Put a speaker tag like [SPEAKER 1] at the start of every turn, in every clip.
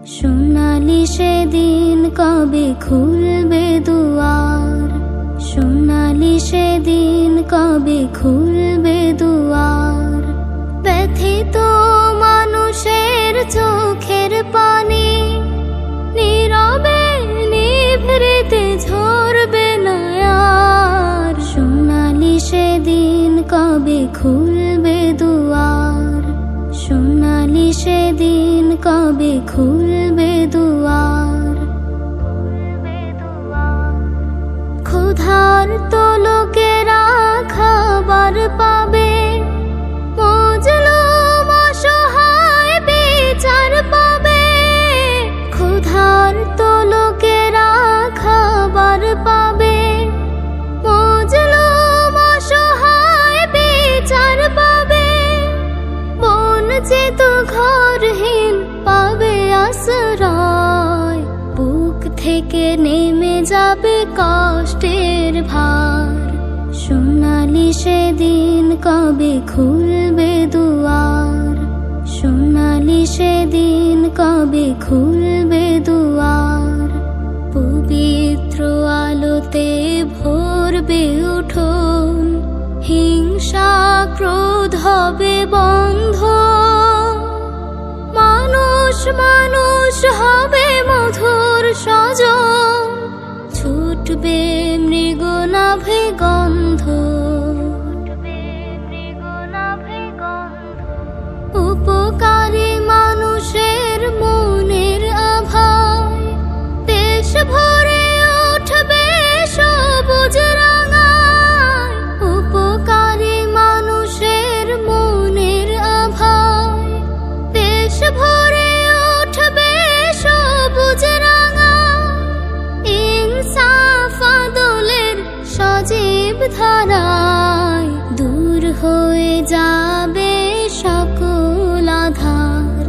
[SPEAKER 1] সোনালি সেদিন কবে খুলবে দুয়ার, সোনালি সেদিন কবে খুলবে দুয়ার। ব্যথিত মানুষের চোখের পানি নীরবে নিভৃতে ঝরবে না আর। সোনালি সেদিন কবে খুলবে দুয়ার, সোনালি সেদিন কবে খুলবে দুয়ার। ক্ষুধার্ত লোকেরা খাবার পাবে, মজলুম অসহায় বিচার পাবে। ক্ষুধার্ত লোকেরা খাবার পাবে, মজলুম অসহায় বিচার পাবে। বঞ্চিত ঘরহীন পাবে আশ্রয়, বুক থেকে নেমে যাবে কষ্টের ভার। সোনালি সেদিন কবে খুলবে দুয়ার, সোনালি সেদিন কবে খুলবে দুয়ার। পবিত্র আলোতে ভরবে উঠোন, হিংসা ক্রোধ হবে বন্ধ। মানুষ মানুষ হবে মধুর সজন, ছুটবে মৃগনাভে গন্ধ। উপকারী মানুষের মনের আভায় দেশ ভরে উঠবে সবুজ রাঙায়। উপকারী মানুষের মনের আভায় দেশ ভরে উঠবে সবুজ রাঙায়। ইনসাফ আদলের সজীব ধারায় দূর হয়ে যাবে সকল আধার।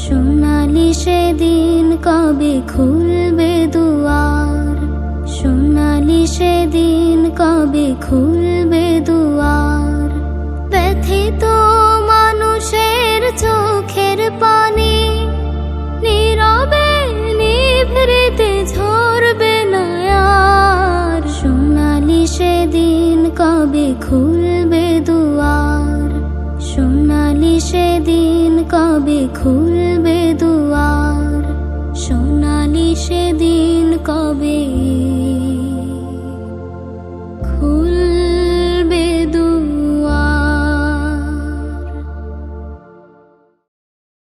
[SPEAKER 1] সোনালি সেদিন কবে খুলবে দুয়ার, সোনালি সেদিন কবে খুলবে দুয়ার। ব্যথিত মানুষের চোখের পানি নীরবে নিভৃতে ঝরবে না আর। সোনালি সেদিন কবে খুলবে দুয়ার, সোনালি সেদিন কবে খুলবে দুয়ার। সোনালি সেদিন কবে